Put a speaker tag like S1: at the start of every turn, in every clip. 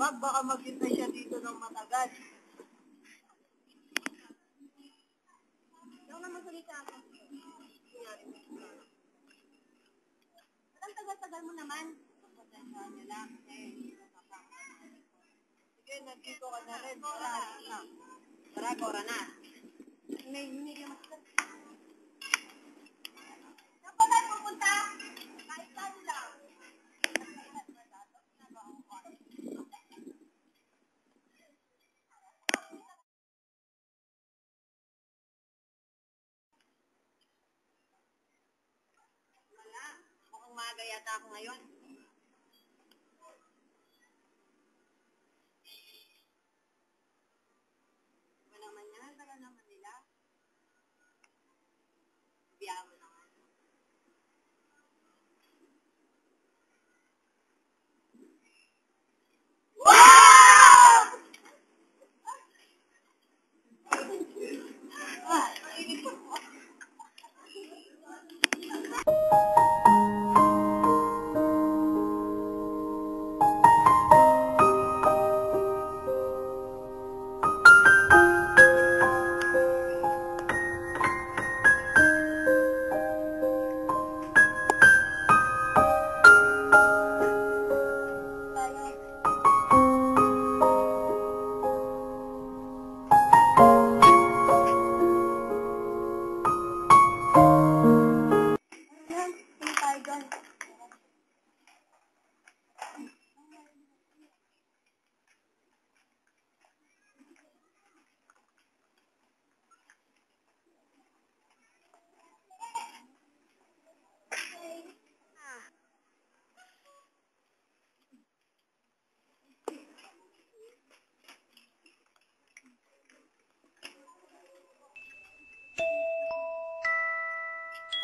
S1: Bob, baka maghintay siya dito ng matagal. Ikaw na magsalita ako. Ang tagal-tagal mo naman. Pasensyahan niyo lang. Sige, nandito ka na rin. Tara, Cora na. May masakit. Saan pa tayo pupunta? Kahit saan lang. Wala. Mukhang maaga yata ako ngayon. Iba naman yan. Tagal naman nila. Biyahe mo naman.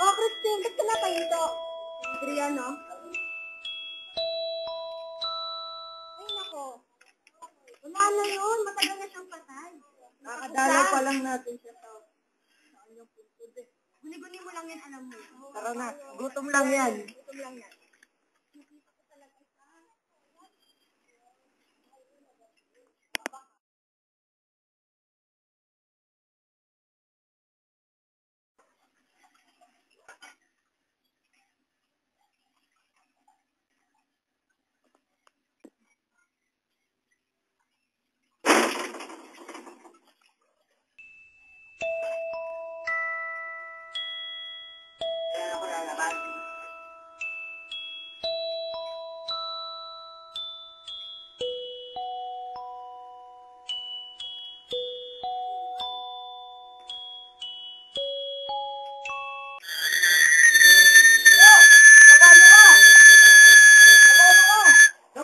S1: Oh, Christine, ba't ka na pahinto? Adrian, no? Ay, nako. Wala na yun. Matagal na siyang patay. Nakakadalaw pa lang natin siya sa kanyang puntod eh. Guni-guni mo lang yan, alam mo. Tara na. Gutom lang yan. Gutom lang yan. Nakita ko talaga siya. Kaya ako lalabas.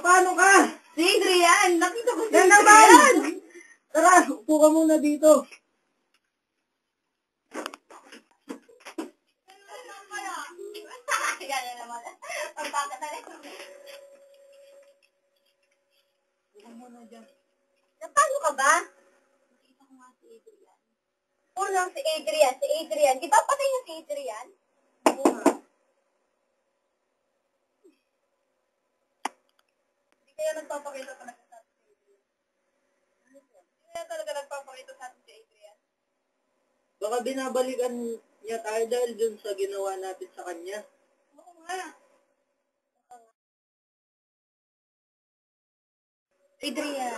S1: Paano ka? Si Adrian! Nakita ko si Adrian! Tara, upo ka muna dito. Gano'n naman. Pagpapatalik. Upo muna dyan. Paano ka ba? Nakita ko nga si Adrian. Unang si Adrian. Si Adrian. Di ba patay na si Adrian? Oo nga. Hindi kaya nagpapakita talaga sa atin si Adrian. Hindi kaya talaga nagpapakita sa atin si Adrian. Baka binabalikan niya tayo dahil dun sa ginawa natin sa kanya. Oo nga. Adrian.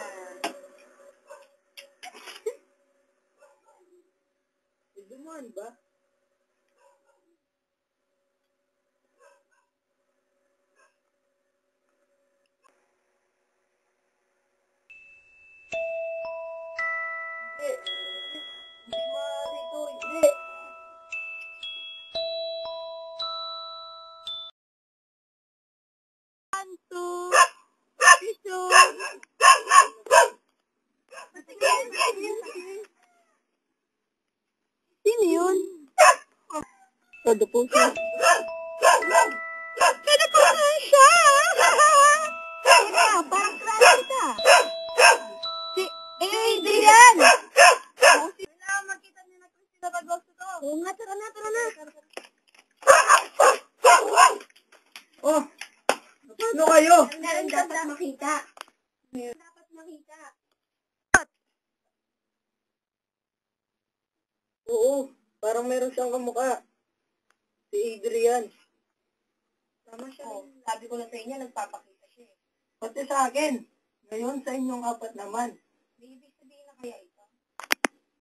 S1: Dumaan ba? Hindi. Hindi maaari ito. Hindi. Anto. Piso. Sino yun? Todo po siya. Todo po siya! Teka, parang krala kita. Si Adrian! Kailangan makita niyo na kung sino pag-gusto to. Oo nga, tara na, tara na. Oh, paano kayo? Dapat makita. Mika. Oo, parang meron siyang kamukha. Si Adrian. Tama siya. Oh, sabi ko na sa inyo, nagpapakita siya eh. Pati sa akin. Ngayon, sa inyong apat naman. May ibig sabihin na kaya